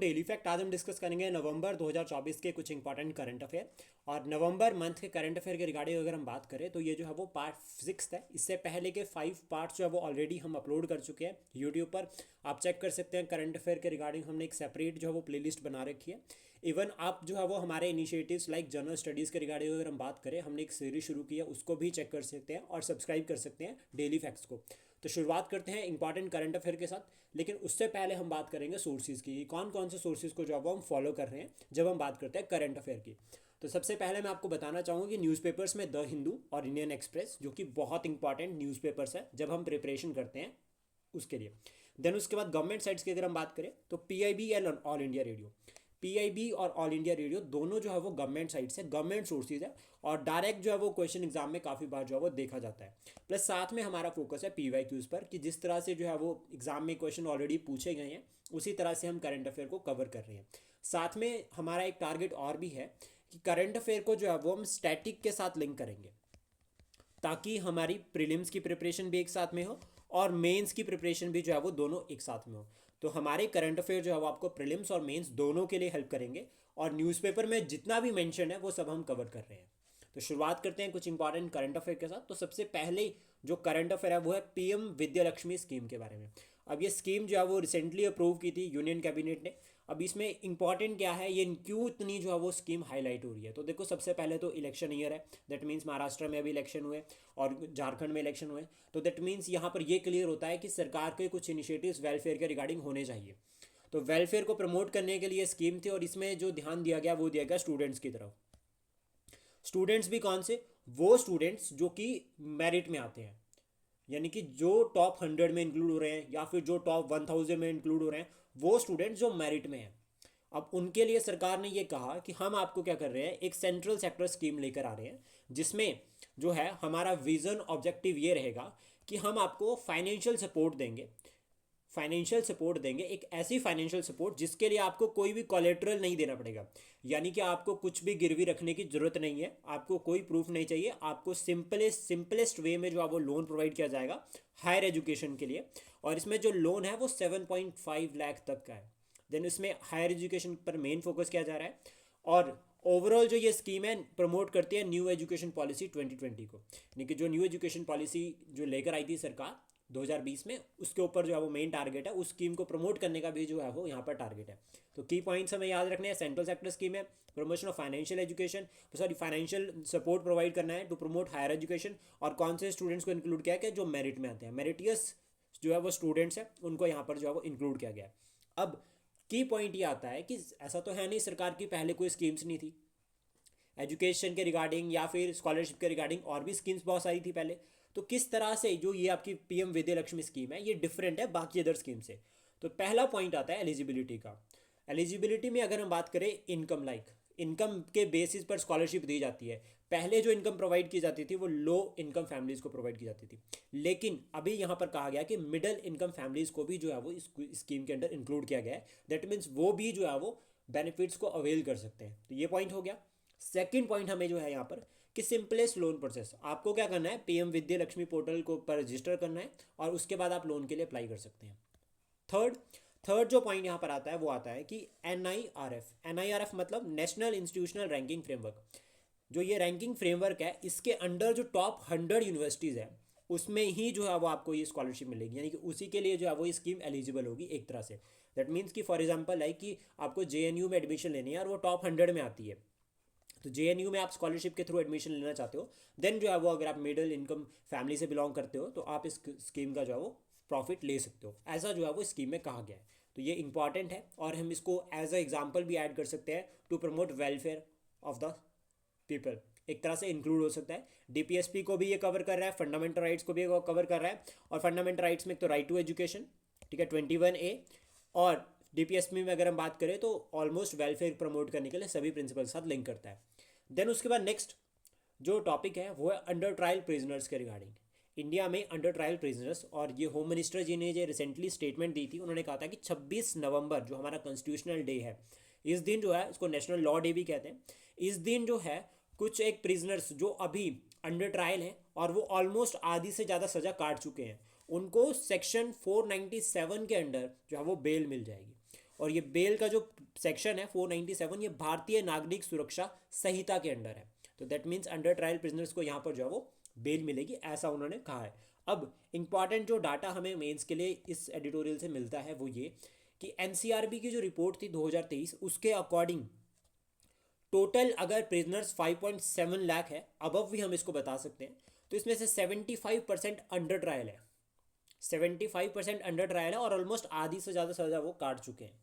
Daily fact. आज हम discuss करेंगे नवंबर 2024 के कुछ इंपॉर्टेंट करंट अफेयर। और नवंबर मंथ के करंट अफेयर के रिगार्डिंग अगर हम बात करें तो ये जो है वो पार्ट 6 है। इससे पहले के 5 पार्ट्स जो है वो ऑलरेडी हम अपलोड कर चुके हैं यूट्यूब पर। आप चेक कर सकते हैं करंट अफेयर के रिगार्डिंग हमने एक सेपरेट जो है वो प्लेलिस्ट बना रखी है। इवन आप जो है वो हमारे इनिशिएटिव्स लाइक जनरल स्टडीज़ के रिगार्डिंग अगर हम बात करें, हमने एक सीरीज शुरू की है, उसको भी चेक कर सकते हैं और सब्सक्राइब कर सकते हैं डेली फैक्ट्स को। तो शुरुआत करते हैं इंपॉर्टेंट करंट अफेयर के साथ। लेकिन उससे पहले हम बात करेंगे सोर्सेज की, कौन कौन से सोर्सेज को जो है वो हम फॉलो कर रहे हैं जब हम बात करते हैं करंट अफेयर की। तो सबसे पहले मैं आपको बताना चाहूँगा कि न्यूज़पेपर्स में द हिंदू और इंडियन एक्सप्रेस, जो कि बहुत इंपॉर्टेंट न्यूज़पेपर्स है जब हम प्रिपरेशन करते हैं उसके लिए। देन उसके बाद गवर्नमेंट साइट्स की अगर हम बात करें तो PIB and all India radio. PIB और ऑल इंडिया रेडियो दोनों जो है वो गवर्नमेंट साइट से, गवर्नमेंट सोर्सेज है और डायरेक्ट जो है वो क्वेश्चन एग्जाम में काफ़ी बार जो है वो देखा जाता है। प्लस साथ में हमारा फोकस है पीवाई क्यूज़ पर कि जिस तरह से जो है वो एग्जाम में क्वेश्चन ऑलरेडी पूछे गए हैं उसी तरह से हम करंट अफेयर को कवर कर रहे हैं। साथ में हमारा एक टारगेट और भी है कि करंट अफेयर को जो है वो हम स्टैटिक के साथ लिंक करेंगे ताकि हमारी प्रीलिम्स की प्रिपरेशन भी एक साथ में हो और मेंस की प्रिपरेशन भी जो है वो दोनों एक साथ में हो। तो हमारे करंट अफेयर जो है वो आपको प्रीलिम्स और मेंस दोनों के लिए हेल्प करेंगे और न्यूज़पेपर में जितना भी मेंशन है वो सब हम कवर कर रहे हैं। तो शुरुआत करते हैं कुछ इंपॉर्टेंट करंट अफेयर के साथ। तो सबसे पहले जो करंट अफेयर है वो है पीएम विद्या लक्ष्मी स्कीम के बारे में। अब ये स्कीम जो है वो रिसेंटली अप्रूव की थी यूनियन कैबिनेट ने। अब इसमें इंपॉर्टेंट क्या है, ये क्यों इतनी जो है वो स्कीम हाईलाइट हो रही है। तो देखो सबसे पहले तो इलेक्शन ईयर है, दैट मीन्स महाराष्ट्र में अभी इलेक्शन हुए और झारखंड में इलेक्शन हुए। तो दैट मीन्स यहाँ पर ये क्लियर होता है कि सरकार के कुछ इनिशिएटिव्स वेलफेयर के रिगार्डिंग होने चाहिए। तो वेलफेयर को प्रमोट करने के लिए स्कीम थी और इसमें जो ध्यान दिया गया वो दिया गया स्टूडेंट्स की तरफ। स्टूडेंट्स भी कौन से, वो स्टूडेंट्स जो कि मेरिट में आते हैं, यानी कि जो टॉप 100 में इंक्लूड हो रहे हैं या फिर जो टॉप 1000 में इंक्लूड हो रहे हैं, वो स्टूडेंट्स जो मेरिट में हैं। अब उनके लिए सरकार ने ये कहा कि हम आपको क्या कर रहे हैं, एक सेंट्रल सेक्टर स्कीम लेकर आ रहे हैं जिसमें जो है हमारा विजन ऑब्जेक्टिव ये रहेगा कि हम आपको फाइनेंशियल सपोर्ट देंगे, एक ऐसी फाइनेंशियल सपोर्ट जिसके लिए आपको कोई भी कोलेटरल नहीं देना पड़ेगा। यानी कि आपको कुछ भी गिरवी रखने की जरूरत नहीं है, आपको कोई प्रूफ नहीं चाहिए, आपको सिंपलेस्ट वे में जो है वो लोन प्रोवाइड किया जाएगा हायर एजुकेशन के लिए। और इसमें जो लोन है वो 7.5 लाख तक का है। देन इसमें हायर एजुकेशन पर मेन फोकस किया जा रहा है। और ओवरऑल जो ये स्कीम है प्रमोट करती है न्यू एजुकेशन पॉलिसी 2020 को, यानी कि जो न्यू एजुकेशन पॉलिसी जो लेकर आई थी सरकार 2020 में, उसके ऊपर जो है वो मेन टारगेट है। उस स्कीम को प्रमोट करने का भी जो है वो यहाँ पर टारगेट है। तो की पॉइंट्स हमें याद रखने हैं, सेंट्रल सेक्टर स्कीम है, promotion of financial education, financial support provide करना है टू प्रमोट हायर एजुकेशन। और कौन से स्टूडेंट्स को इंक्लूड किया है, जो मेरिट में आते हैं, मेरिटियस जो है वो स्टूडेंट्स हैं, उनको यहाँ पर जो है वो इंक्लूड किया गया है। अब की पॉइंट ये आता है कि ऐसा तो है नहीं सरकार की पहले कोई स्कीम्स नहीं थी एजुकेशन के रिगार्डिंग या फिर स्कॉलरशिप के रिगार्डिंग, और भी स्कीम्स बहुत सारी थी पहले। तो किस तरह से जो ये आपकी पीएम विद्या लक्ष्मी स्कीम है ये डिफरेंट है बाकी अदर स्कीम से। तो पहला पॉइंट आता है एलिजिबिलिटी का। एलिजिबिलिटी में अगर हम बात करें इनकम के बेसिस पर स्कॉलरशिप दी जाती है। पहले जो इनकम प्रोवाइड की जाती थी वो लो इनकम फैमिलीज़ को प्रोवाइड की जाती थी, लेकिन अभी यहाँ पर कहा गया कि मिडिल इनकम फैमिलीज़ को भी जो है वो इस स्कीम के अंदर इंक्लूड किया गया है। दैट मीन्स वो भी जो है वो बेनिफिट्स को अवेल कर सकते हैं। तो ये पॉइंट हो गया। सेकंड पॉइंट हमें जो है यहाँ पर कि सिंपलेस्ट लोन प्रोसेस, आपको क्या करना है, पीएम विद्या लक्ष्मी पोर्टल को पर रजिस्टर करना है और उसके बाद आप लोन के लिए अप्लाई कर सकते हैं। थर्ड थर्ड जो पॉइंट यहाँ पर आता है वो आता है कि एनआईआरएफ मतलब नेशनल इंस्टीट्यूशनल रैंकिंग फ्रेमवर्क। जो ये रैंकिंग फ्रेमवर्क है इसके अंडर जो टॉप 100 यूनिवर्सिटीज़ है उसमें ही जो है वो आपको ये स्कॉलरशिप मिलेगी, यानी कि उसी के लिए जो है वो ये स्कीम एलिजिबल होगी एक तरह से। दैट मीन्स कि फॉर एग्जांपल है कि आपको जेएनयू में एडमिशन लेनी है और वो टॉप 100 में आती है, तो जेएनयू में आप स्कॉलरशिप के थ्रू एडमिशन लेना चाहते हो, देन जो है वो अगर आप मिडिल इनकम फैमिली से बिलोंग करते हो तो आप इस स्कीम का जो है वो प्रॉफिट ले सकते हो। ऐसा जो है वो स्कीम में कहा गया है। तो ये इंपॉर्टेंट है और हम इसको एज अ एग्जाम्पल भी ऐड कर सकते हैं to promote welfare of the people, एक तरह से इंक्लूड हो सकता है। डीपीएसपी को भी ये कवर कर रहा है, फंडामेंटल राइट्स को भी कवर कर रहा है। और फंडामेंटल राइट्स में तो राइट टू एजुकेशन, ठीक है, 21A। और डीपीएसपी में अगर हम बात करें तो ऑलमोस्ट वेलफेयर प्रमोट करने के लिए सभी प्रिंसिपल के साथ लिंक करता है। देन उसके बाद नेक्स्ट जो टॉपिक है वो है अंडर ट्रायल प्रिजनर्स के रिगार्डिंग। इंडिया में अंडर ट्रायल प्रिजनर्स, और ये होम मिनिस्टर जी ने जो रिसेंटली स्टेटमेंट दी थी, उन्होंने कहा था कि 26 नवंबर जो हमारा कॉन्स्टिट्यूशनल डे है, इस दिन जो है इसको नेशनल लॉ डे भी कहते हैं। इस दिन जो है कुछ एक प्रिजनर्स जो अभी अंडर ट्रायल हैं और वो ऑलमोस्ट आधी से ज़्यादा सज़ा काट चुके हैं, उनको सेक्शन 497 के अंडर जो है वो बेल मिल जाएगी। और ये बेल का जो सेक्शन है 497, ये भारतीय नागरिक सुरक्षा संहिता के अंडर है। तो that means under trial prisoners को यहाँ पर जो है वो बेल मिलेगी, ऐसा उन्होंने कहा है। अब इंपॉर्टेंट जो डाटा हमें मेंस के लिए इस एडिटोरियल से मिलता है वो ये कि एनसीआरबी की जो रिपोर्ट थी 2023, उसके अकॉर्डिंग टोटल अगर प्रिजनर्स 5.7 लाख है, अबव भी हम इसको बता सकते हैं, तो इसमें से 75% अंडर ट्रायल है। 75% अंडर ट्रायल है और ऑलमोस्ट आधी से ज़्यादा सजा वो काट चुके हैं।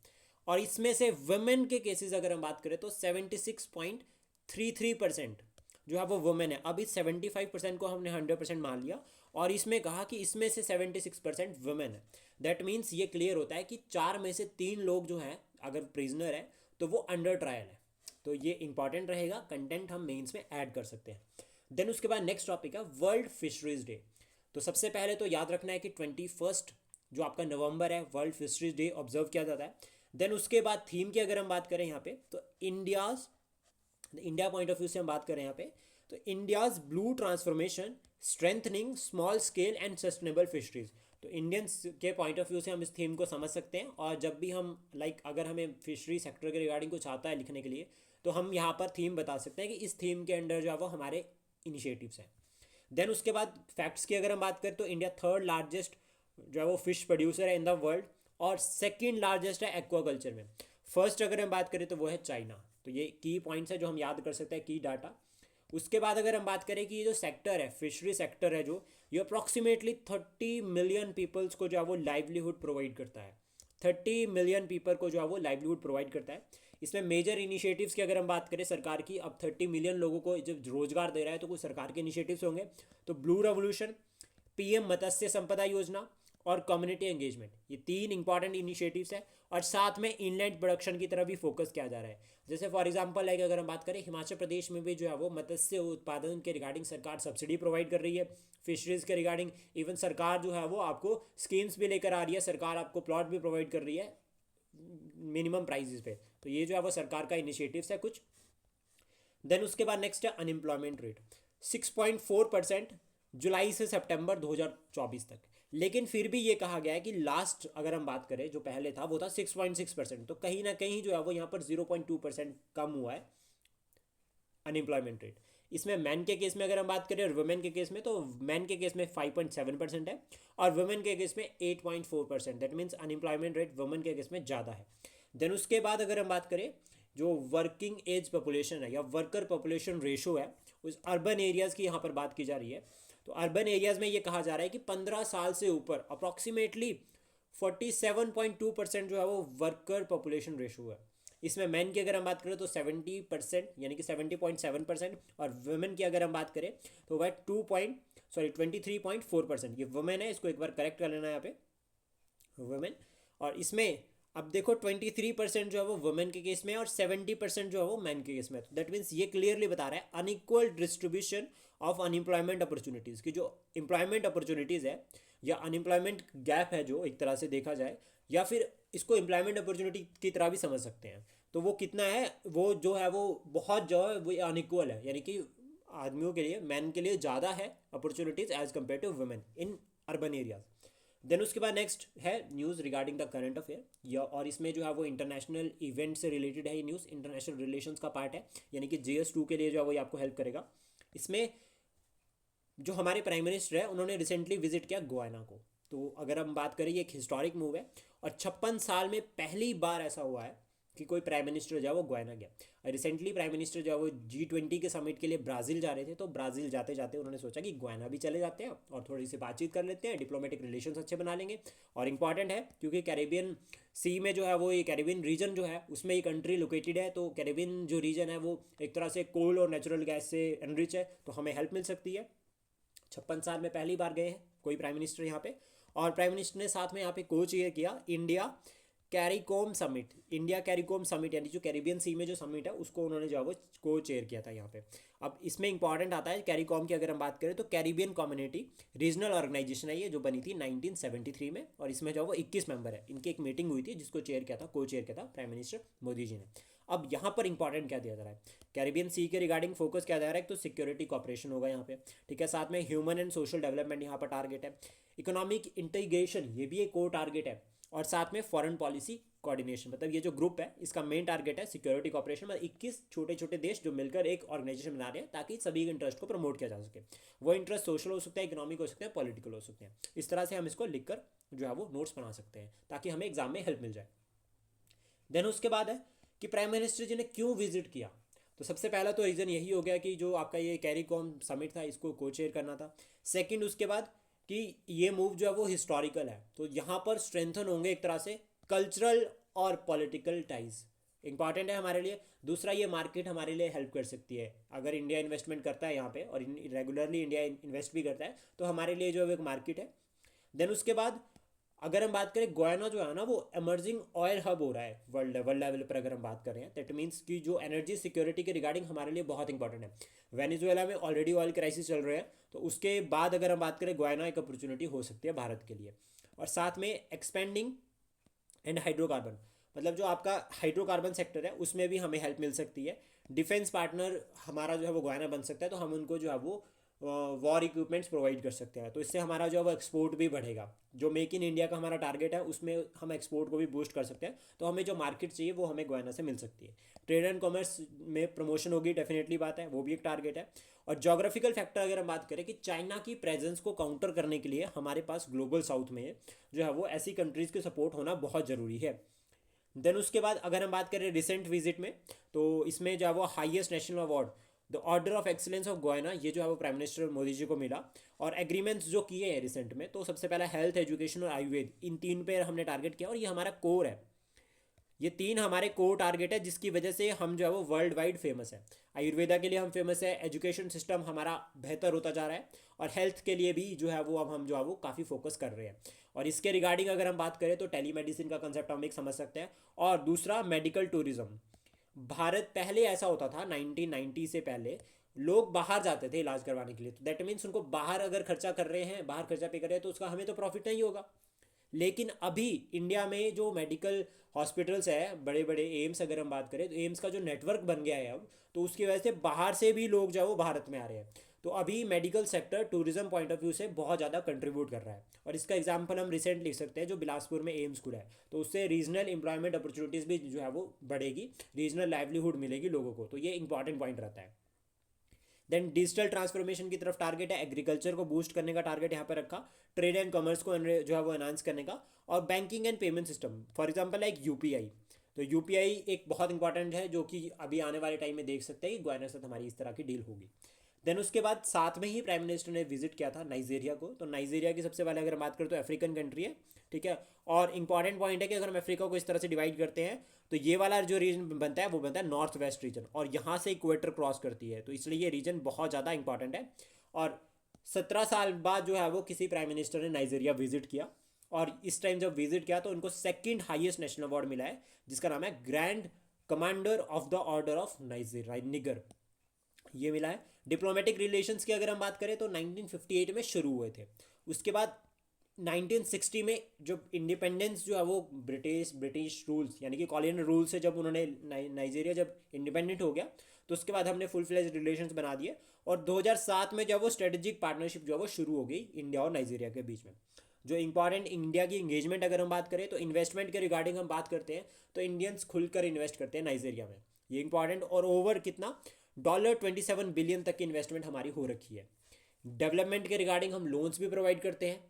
और इसमें से वुमेन के केसेस अगर हम बात करें तो 76.33% जो है वो वुमेन है। अब इस 75% को हमने 100% मान लिया और इसमें कहा कि इसमें से 76% वुमेन है। दैट मीन्स ये क्लियर होता है कि 4 में से 3 लोग जो हैं अगर प्रिजनर है तो वो अंडर ट्रायल है। तो ये इंपॉर्टेंट रहेगा, कंटेंट हम मेंस में ऐड कर सकते हैं। देन उसके बाद नेक्स्ट टॉपिक है वर्ल्ड फिशरीज डे। तो सबसे पहले तो याद रखना है कि 21 जो आपका नवंबर है वर्ल्ड फिशरीज डे ऑब्जर्व किया जाता है। देन उसके बाद थीम की अगर हम बात करें यहाँ पे तो इंडिया पॉइंट ऑफ व्यू से हम बात करें यहाँ पे तो India's blue transformation strengthening small scale and sustainable fisheries. तो इंडियंस के पॉइंट ऑफ व्यू से हम इस थीम को समझ सकते हैं। और जब भी हम अगर हमें फिशरी सेक्टर के रिगार्डिंग कुछ आता है लिखने के लिए तो हम यहाँ पर थीम बता सकते हैं कि इस थीम के अंडर जो है वो हमारे इनिशिएटिव्स हैं। देन उसके बाद फैक्ट्स की अगर हम बात करें तो इंडिया 3rd लार्जेस्ट जो है वो फिश प्रोड्यूसर है इन द वर्ल्ड और 2nd लार्जेस्ट है एक्वाकल्चर में। फर्स्ट अगर हम बात करें तो वो है चाइना। तो ये की पॉइंट्स है जो हम याद कर सकते हैं, की डाटा। उसके बाद अगर हम बात करें कि ये जो सेक्टर है फिशरी सेक्टर है जो ये अप्रॉक्सीमेटली 30 मिलियन पीपल्स को जो है वो लाइवलीहुड प्रोवाइड करता है। 30 मिलियन पीपल को जो है वो लाइवलीहुड प्रोवाइड करता है। इसमें मेजर इनिशिएटिव्स की अगर हम बात करें सरकार की, अब 30 मिलियन लोगों को जब रोजगार दे रहा है तो कुछ सरकार के इनिशिएटिव्स होंगे। तो ब्लू रेवोल्यूशन, पीएम मत्स्य संपदा योजना और कम्युनिटी एंगेजमेंट, ये 3 इंपॉर्टेंट इनिशिएटिव्स हैं। और साथ में इनलैंड प्रोडक्शन की तरफ भी फोकस किया जा रहा है। जैसे फॉर एग्जांपल है कि अगर हम बात करें हिमाचल प्रदेश में भी जो है वो मत्स्य उत्पादन के रिगार्डिंग सरकार सब्सिडी प्रोवाइड कर रही है। फिशरीज के रिगार्डिंग इवन सरकार जो है वो आपको स्कीम्स भी लेकर आ रही है, सरकार आपको प्लॉट भी प्रोवाइड कर रही है मिनिमम प्राइजेस पे। तो ये जो है वो सरकार का इनिशिएटिव्स है कुछ। देन उसके बाद नेक्स्ट है अनएम्प्लॉयमेंट रेट 6.4% जुलाई से सितंबर 2024 तक। लेकिन फिर भी ये कहा गया है कि लास्ट अगर हम बात करें जो पहले था वो था 6.6%। तो कहीं ना कहीं जो है वो यहाँ पर 0.2% कम हुआ है अनएम्प्लॉयमेंट रेट। इसमें मैन के केस में अगर हम बात करें और वुमेन के केस में तो मैन के केस में 5.7% है और वुमेन के केस में 8.4%। That means unemployment rate women के केस में ज़्यादा है। देन उसके बाद अगर हम बात करें जो वर्किंग एज पॉपुलेशन है या वर्कर पॉपुलेशन रेशो है उस अर्बन एरियाज़ की यहाँ पर बात की जा रही है। तो अर्बन एरियाज़ में ये कहा जा रहा है कि 15 साल से ऊपर अप्रॉक्सीमेटली 47.2% जो है वो वर्कर पॉपुलेशन रेशो है। इसमें मैन की अगर हम बात करें तो 70% यानी कि 70.7% और वुमेन की अगर हम बात करें तो वह 23.4%। ये वुमेन है, इसको एक बार करेक्ट कर लेना है यहाँ पे वुमेन। और इसमें अब देखो 23% जो है वो वुमेन के केस में और 70% जो है वो मैन के केस में। तो दैट मीन्स ये क्लियरली बता रहा है unequal distribution of unemployment opportunities की जो एम्प्लॉयमेंट अपॉर्चुनिटीज़ है या अनएम्प्लॉयमेंट गैप है जो एक तरह से देखा जाए या फिर इसको एम्प्लॉयमेंट अपॉर्चुनिटी की तरह भी समझ सकते हैं। तो वो कितना है, वो जो है वो बहुत जो है वो अनइक्वल है, यानी कि आदमियों के लिए मैन के लिए ज़्यादा है opportunities as compare to women in urban areas. Then उसके बाद नेक्स्ट है news regarding the current affair या और इसमें जो है वो इंटरनेशनल इवेंट से रिलेटेड है। ये न्यूज़ इंटरनेशनल रिलेशंस का पार्ट है, यानी कि GS2 के लिए जो है वो आपको हेल्प करेगा। इसमें जो हमारे प्राइम मिनिस्टर है उन्होंने रिसेंटली विजिट किया गुयाना को। तो अगर हम बात करें ये एक हिस्टोरिक मूव है और 56 साल में पहली बार ऐसा हुआ है कि कोई प्राइम मिनिस्टर जो है वो गुयाना गया। रिसेंटली प्राइम मिनिस्टर जो है वो G20 के समिट के लिए ब्राज़ील जा रहे थे। तो ब्राज़ील जाते जाते उन्होंने सोचा कि गुयाना भी चले जाते हैं और थोड़ी सी बातचीत कर लेते हैं, डिप्लोमेटिक रिलेशंस अच्छे बना लेंगे। और इंपॉर्टेंट है क्योंकि कैरेबियन सी में जो है वो ये कैरेबियन रीजन जो है उसमें ये कंट्री लोकेटेड है। तो कैरेबियन जो रीजन है वो एक तरह से कोल और नेचुरल गैस से एनरिच है, तो हमें हेल्प मिल सकती है। 56 साल में पहली बार गए हैं कोई प्राइम मिनिस्टर यहाँ पे। और प्राइम मिनिस्टर ने साथ में यहाँ पे को चेयर किया India CARICOM summit. India CARICOM summit यानी जो कैरिबियन सी में जो समिट है उसको उन्होंने जो है वो को चेयर किया था यहाँ पे। अब इसमें इंपॉर्टेंट आता है कैरिकॉम की अगर हम बात करें तो कैरिबियन कम्युनिटी रीजनल ऑर्गेनाइजेशन है ये, जो बनी थी 1973 में और इसमें जो है वो 21 मेंबर है। इनकी एक मीटिंग हुई थी जिसको चेयर किया था, को चेयर किया था प्राइम मिनिस्टर मोदी जी ने। अब यहाँ पर इंपॉर्टेंट क्या दिया जा रहा है, कैरिबियन सी के रिगार्डिंग फोकस क्या जा रहा है, तो सिक्योरिटी कॉपरेशन होगा यहाँ पे, ठीक है। साथ में ह्यूमन एंड सोशल डेवलपमेंट यहाँ पर टारगेट है। इकोनॉमिक इंटीग्रेशन ये भी एक कोर टारगेट है और साथ में फॉरेन पॉलिसी कोऑर्डिनेशन, मतलब ये जो ग्रुप है इसका मेन टारगेट है सिक्योरिटी कोऑपरेशन, मतलब 21 छोटे छोटे देश जो मिलकर एक ऑर्गेनाइजेशन बना रहे हैं ताकि सभी के इंटरेस्ट को प्रमोट किया जा सके। वो इंटरेस्ट सोशल हो सकता है, इकोनॉमिक हो सकते हैं, पॉलिटिकल हो सकते हैं। इस तरह से हम इसको लिखकर जो है वो नोट्स बना सकते हैं ताकि हमें एग्जाम में हेल्प मिल जाए। देन उसके बाद है कि प्राइम मिनिस्टर जी ने क्यों विजिट किया। तो सबसे पहला तो रीज़न यही हो गया कि जो आपका ये कैरीकॉम समिट था इसको को चेयर करना था। सेकंड उसके बाद कि ये मूव जो है वो हिस्टोरिकल है, तो यहाँ पर स्ट्रेंथन होंगे एक तरह से कल्चरल और पॉलिटिकल टाइज, इंपॉर्टेंट है हमारे लिए। दूसरा, ये मार्केट हमारे लिए हेल्प कर सकती है, अगर इंडिया इन्वेस्टमेंट करता है यहाँ पे और रेगुलरली इंडिया इन्वेस्ट भी करता है तो हमारे लिए जो है एक मार्केट है। देन उसके बाद अगर हम बात करें, गोयाना जो है ना वो एमर्जिंग ऑयल हब हो रहा है वर्ल्ड लेवल पर, अगर हम बात कर रहे हैं दैट मीन्स कि जो एनर्जी सिक्योरिटी के रिगार्डिंग हमारे लिए बहुत इंपॉर्टेंट है। वेनेजुएला में ऑलरेडी ऑयल क्राइसिस चल रहे हैं, तो उसके बाद अगर हम बात करें गोयाना एक अपॉर्चुनिटी हो सकती है भारत के लिए। और साथ में एक्सपेंडिंग एंड हाइड्रोकार्बन, मतलब जो आपका हाइड्रोकार्बन सेक्टर है उसमें भी हमें हेल्प मिल सकती है। डिफेंस पार्टनर हमारा जो है वो गोयाना बन सकता है, तो हम उनको जो है वो वॉर इक्विपमेंट्स प्रोवाइड कर सकते हैं, तो इससे हमारा जो है वो एक्सपोर्ट भी बढ़ेगा। जो मेक इन इंडिया का हमारा टारगेट है उसमें हम एक्सपोर्ट को भी बूस्ट कर सकते हैं, तो हमें जो मार्केट चाहिए वो हमें गोयाना से मिल सकती है। ट्रेड एंड कॉमर्स में प्रमोशन होगी, डेफिनेटली बात है, वो भी एक टारगेट है। और जोग्राफिकल फैक्टर अगर हम बात करें कि चाइना की प्रेजेंस को काउंटर करने के लिए हमारे पास ग्लोबल साउथ में जो है वो ऐसी कंट्रीज़ के सपोर्ट होना बहुत ज़रूरी है। देन उसके बाद अगर हम बात करें रिसेंट विजिट में, तो इसमें जो है वो highest national award the order of excellence of Guyana, ये जो है वो प्राइम मिनिस्टर मोदी जी को मिला। और एग्रीमेंट्स जो किए हैं रिसेंट में, तो सबसे पहला हेल्थ, एजुकेशन और आयुर्वेद, इन तीन पे हमने टारगेट किया और ये हमारा कोर है। ये तीन हमारे कोर टारगेट है जिसकी वजह से हम जो है वो वर्ल्ड वाइड फेमस है। आयुर्वेदा के लिए हम फेमस है, एजुकेशन सिस्टम हमारा बेहतर होता जा रहा है, और हेल्थ के लिए भी जो है वो अब हम जो है वो काफ़ी फोकस कर रहे हैं। और इसके रिगार्डिंग अगर हम बात करें तो टेली मेडिसिन का कंसेप्ट हम एक समझ सकते हैं। और दूसरा, मेडिकल टूरिज्म। भारत पहले ऐसा होता था 1990 से पहले लोग बाहर जाते थे इलाज करवाने के लिए, तो दैट मीन्स उनको बाहर अगर खर्चा कर रहे हैं, बाहर खर्चा पे कर रहे हैं, तो उसका हमें तो प्रॉफिट नहीं होगा। लेकिन अभी इंडिया में जो मेडिकल हॉस्पिटल्स है, बड़े बड़े एम्स अगर हम बात करें, तो एम्स का जो नेटवर्क बन गया है अब, तो उसकी वजह से बाहर से भी लोग जो है वो भारत में आ रहे हैं। तो अभी medical sector tourism point of view से बहुत ज़्यादा कंट्रीब्यूट कर रहा है। और इसका एग्जांपल हम रिसेंट लिख सकते हैं, जो बिलासपुर में एम्स खुला है, तो उससे रीजनल एम्प्लॉयमेंट अपॉर्चुनिटीज़ भी जो है वो बढ़ेगी, रीजनल लाइवलीहुड मिलेगी लोगों को, तो ये इंपॉर्टेंट पॉइंट रहता है। देन डिजिटल ट्रांसफॉर्मेशन की तरफ टारगेट है, एग्रीकल्चर को बूस्ट करने का टारगेट यहाँ पर रखा, ट्रेड एंड कॉमर्स को जो है वो एनहांस करने का, और banking and payment system, for example like UPI. तो यूपीआई एक बहुत इंपॉर्टेंट है जो कि अभी आने वाले टाइम में देख सकते हैं कि गोयना से हमारी इस तरह की डील होगी। देन उसके बाद साथ में ही प्राइम मिनिस्टर ने विजिट किया था नाइजीरिया को। तो नाइजीरिया की सबसे पहले अगर बात करें तो अफ्रीकन कंट्री है, ठीक है। और इंपॉर्टेंट पॉइंट है कि अगर हम अफ्रीका को इस तरह से डिवाइड करते हैं तो ये वाला जो रीजन बनता है वो बनता है नॉर्थ वेस्ट रीजन, और यहाँ से इक्वेटर क्रॉस करती है, तो इसलिए ये रीजन बहुत ज़्यादा इंपॉर्टेंट है। और 17 साल बाद जो है वो किसी प्राइम मिनिस्टर ने नाइजीरिया विजिट किया, और इस टाइम जब विजिट किया तो उनको सेकंड हाईएस्ट नेशनल अवार्ड मिला है जिसका नाम है grand commander of the order of Niger, ये मिला है। डिप्लोमेटिक रिलेशंस की अगर हम बात करें तो 1958 में शुरू हुए थे। उसके बाद 1960 में जब इंडिपेंडेंस जो है वो ब्रिटिश रूल्स यानी कि कॉलोनियल रूल से जब उन्होंने नाइजीरिया जब इंडिपेंडेंट हो गया, तो उसके बाद हमने फुल फ्लेज रिलेशंस बना दिए। और 2007 में जब वो स्ट्रेटेजिक पार्टनरशिप जो है वो शुरू हो गई इंडिया और नाइजीरिया के बीच में। जो इंपॉर्टेंट इंडिया की इंगेजमेंट अगर हम बात करें तो इन्वेस्टमेंट के रिगार्डिंग हम बात करते हैं तो इंडियंस खुलकर इन्वेस्ट करते हैं नाइजीरिया में, ये इंपॉर्टेंट। और ओवर कितना $27 बिलियन तक की इन्वेस्टमेंट हमारी हो रखी है। डेवलपमेंट के रिगार्डिंग हम लोन्स भी प्रोवाइड करते हैं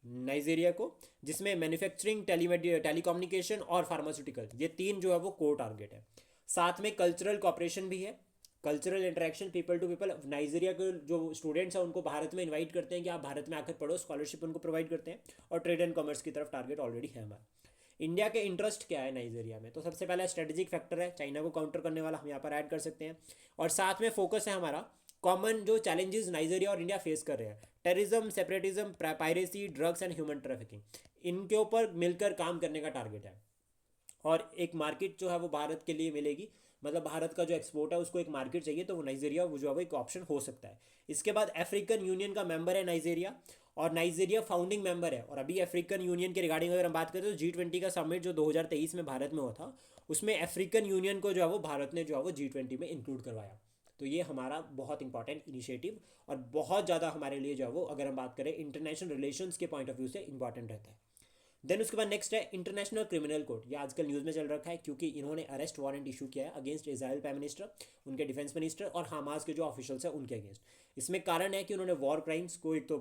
नाइजीरिया को, जिसमें मैन्युफैक्चरिंग, टेलीकम्युनिकेशन और फार्मास्यूटिकल, ये तीन जो है वो कोर टारगेट है। साथ में कल्चरल कॉपरेशन भी है, cultural interaction, people to people. Nigeria के जो स्टूडेंट्स हैं उनको भारत में इनवाइट करते हैं कि आप भारत में आकर पढ़ो, स्कॉलरशिप उनको प्रोवाइड करते हैं। और ट्रेड एंड कॉमर्स की तरफ टारगेट ऑलरेडी है हमारा। इंडिया के इंटरेस्ट क्या है नाइजीरिया में, तो सबसे पहला स्ट्रेटेजिक फैक्टर है, चाइना को काउंटर करने वाला, हम यहाँ पर ऐड कर सकते हैं। और साथ में फोकस है हमारा कॉमन जो चैलेंजेस नाइजीरिया और इंडिया फेस कर रहे हैं, terrorism, separatism, piracy, drugs and human trafficking, इनके ऊपर मिलकर काम करने का टारगेट है। और एक मार्केट जो है वो भारत के लिए मिलेगी, मतलब भारत का जो एक्सपोर्ट है उसको एक मार्केट चाहिए, तो वो नाइजीरिया वो जो है वो एक ऑप्शन हो सकता है। इसके बाद अफ्रीकन यूनियन का मेंबर है नाइजीरिया, और नाइजीरिया फाउंडिंग मेंबर है। और अभी अफ्रीकन यूनियन के रिगार्डिंग अगर हम बात करें तो G20 का समिट जो 2023 में भारत में हुआ था, उसमें अफ्रीकन यूनियन को जो है वो भारत ने जो है वो G20 में इंक्लूड करवाया। तो ये हमारा बहुत इंपॉर्टेंट इनिशिएटिव और बहुत ज़्यादा हमारे लिए जो है वो अगर हम बात करें इंटरनेशनल रिलेशंस के पॉइंट ऑफ व्यू से इंपॉर्टेंट रहता है। देन उसके बाद नेक्स्ट है इंटरनेशनल क्रिमिनल कोर्ट। ये आजकल न्यूज़ में चल रखा है क्योंकि इन्होंने अरेस्ट वारंट इशू किया है अगेंस्ट इजराइल प्राइम मिनिस्टर, उनके डिफेंस मिनिस्टर और हमास के जो ऑफिशियल्स हैं उनके अगेंस्ट। इसमें कारण है कि उन्होंने वॉर क्राइम्स को, एक तो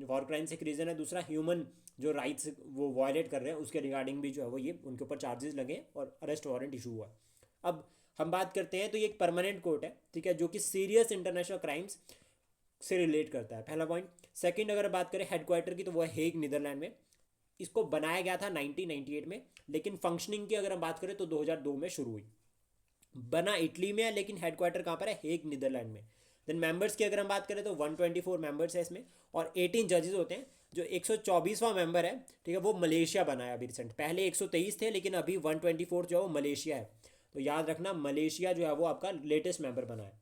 वॉर क्राइम्स एक रीज़न है, दूसरा ह्यूमन जो राइट्स वो वायलेट कर रहे हैं उसके रिगार्डिंग भी जो है वो ये उनके ऊपर चार्जेस लगे और अरेस्ट वारंट इशू हुआ। अब हम बात करते हैं तो ये एक परमानेंट कोर्ट है, ठीक है, जो कि सीरियस इंटरनेशनल क्राइम्स से रिलेट करता है, पहला पॉइंट। सेकंड अगर बात करें हेडक्वार्टर की तो वो है हेग नीदरलैंड में। इसको बनाया गया था 1998 में, लेकिन फंक्शनिंग की अगर हम बात करें तो 2002 में शुरू हुई। बना इटली में है लेकिन हेडक्वार्टर कहाँ पर है, हेग नीदरलैंड में। देन मेंबर्स की अगर हम बात करें तो 124 मेंबर्स है इसमें और 18 जजेस होते हैं। जो 124वां मेंबर है, ठीक है, वो मलेशिया बनाया अभी रिसेंट। पहले 123 थे लेकिन अभी 124 जो है वो मलेशिया है। तो याद रखना मलेशिया जो है वो आपका लेटेस्ट मेंबर बना है।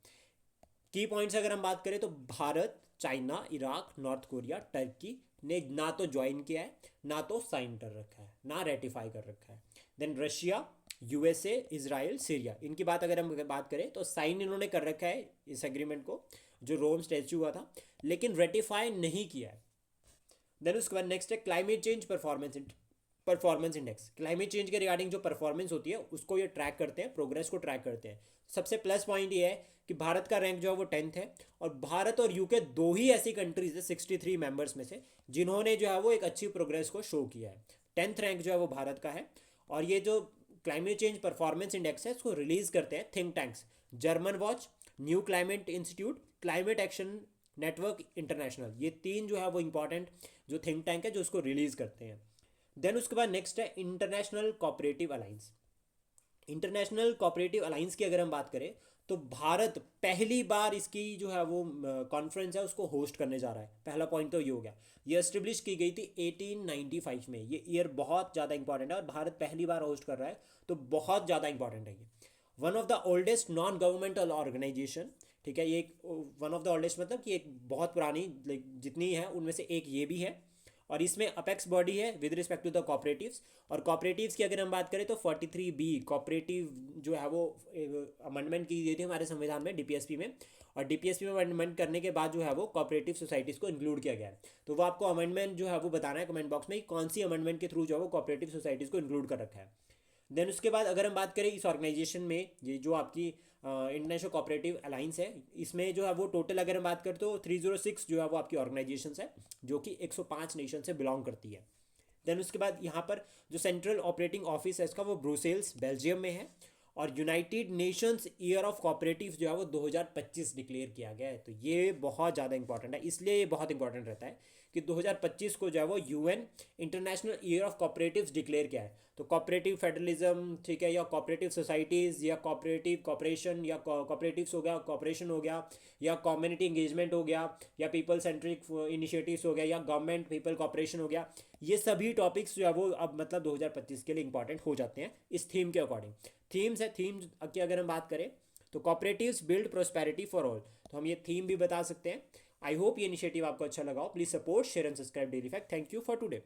की पॉइंट्स अगर हम बात करें तो Bharat, China, Iraq, north Korea, Turkey ने ना तो ज्वाइन किया है, ना तो साइन कर रखा है, ना रेटिफाई कर रखा है। Then Russia, USA, Israel, Syria, इनकी बात अगर हम बात करें तो साइन इन्होंने कर रखा है इस एग्रीमेंट को जो रोम स्टैच्यू हुआ था, लेकिन रेटिफाई नहीं किया है। देन उसके बाद नेक्स्ट है climate change performance index. Climate change के रिगार्डिंग जो परफॉर्मेंस होती है उसको ये ट्रैक करते हैं, प्रोग्रेस को ट्रैक करते हैं। सबसे प्लस पॉइंट ये है कि भारत का रैंक जो है वो 10th है और भारत और यूके दो ही ऐसी कंट्रीज है 63 मेंबर्स में से जिन्होंने जो है वो एक अच्छी प्रोग्रेस को शो किया है। 10th रैंक जो है वो भारत का है। और ये जो क्लाइमेट चेंज परफॉर्मेंस इंडेक्स है इसको रिलीज करते हैं think tanks, German watch, new climate institute, climate action network international. ये तीन जो है वो इंपॉर्टेंट जो थिंक टैंक है जो उसको रिलीज करते हैं। देन उसके बाद नेक्स्ट है international cooperative alliance. International cooperative alliance की अगर हम बात करें तो भारत पहली बार इसकी जो है वो कॉन्फ्रेंस है उसको होस्ट करने जा रहा है। पहला पॉइंट तो ये हो गया। ये एस्टेब्लिश की गई थी 1895 में। ये ईयर बहुत ज़्यादा इंपॉर्टेंट है और भारत पहली बार होस्ट कर रहा है तो बहुत ज़्यादा इंपॉर्टेंट है ये। One of the oldest non governmental organisation, ठीक है, ये एक वन ऑफ द ओल्डेस्ट मतलब कि एक बहुत पुरानी, लाइक जितनी है उनमें से एक ये भी है। और इसमें अपेक्स बॉडी है with respect to the cooperatives. और कॉपरेटिव्स की अगर हम बात करें तो 43B कॉपरेटिव जो है वो अमेंडमेंट की गई थी हमारे संविधान में डीपीएसपी में। और डीपीएसपी में अमेंडमेंट करने के बाद जो है वो कॉपरेटिव सोसाइटीज़ को इंक्लूड किया गया है। तो वो आपको अमेंडमेंट जो है वो बताना है कमेंट बॉक्स में कि कौन सी अमेंडमेंट के थ्रू जो है वो कॉपरेटिव सोसाइटीज़ को इंक्लूड कर रखा है। देन उसके बाद अगर हम बात करें इस ऑर्गेनाइजेशन में, ये जो आपकी इंटरनेशनल कोऑपरेटिव अलायंस है, इसमें जो है वो टोटल अगर हम बात करें तो 306 जो है वो आपकी ऑर्गेनाइजेशन है जो कि 105 नेशन से बिलोंग करती है। देन उसके बाद यहाँ पर जो सेंट्रल ऑपरेटिंग ऑफिस है इसका वो ब्रुसेल्स बेल्जियम में है। और United Nations year of cooperative जो है वो 2025 डिक्लेयर किया गया है। तो ये बहुत ज़्यादा इंपॉर्टेंट है, इसलिए ये बहुत इंपॉर्टेंट रहता है कि 2025 को जो है वो UN international year of cooperatives declare किया है। तो कोऑपरेटिव फेडरलिज्म, ठीक है, या कोऑपरेटिव सोसाइटीज़ या कोऑपरेटिव कॉपरेशन या कोऑपरेटिव्स हो गया, कॉपरेशन हो गया, या कम्युनिटी इंगेजमेंट हो गया, या पीपल सेंट्रिक इनिशिएटिव्स हो गया, या गवर्नमेंट पीपल कॉपरेशन हो गया। ये सभी टॉपिक्स जो है वो अब मतलब 2025 के लिए इंपॉर्टेंट हो जाते हैं इस थीम के अकॉर्डिंग। थीम्स है, थीम की अगर हम बात करें तो cooperatives build prosperity for all, तो हम ये थीम भी बता सकते हैं। आई होप ये इनिशिएटिव आपको अच्छा लगा हो। Please support, share and subscribe daily fact. Thank you for today.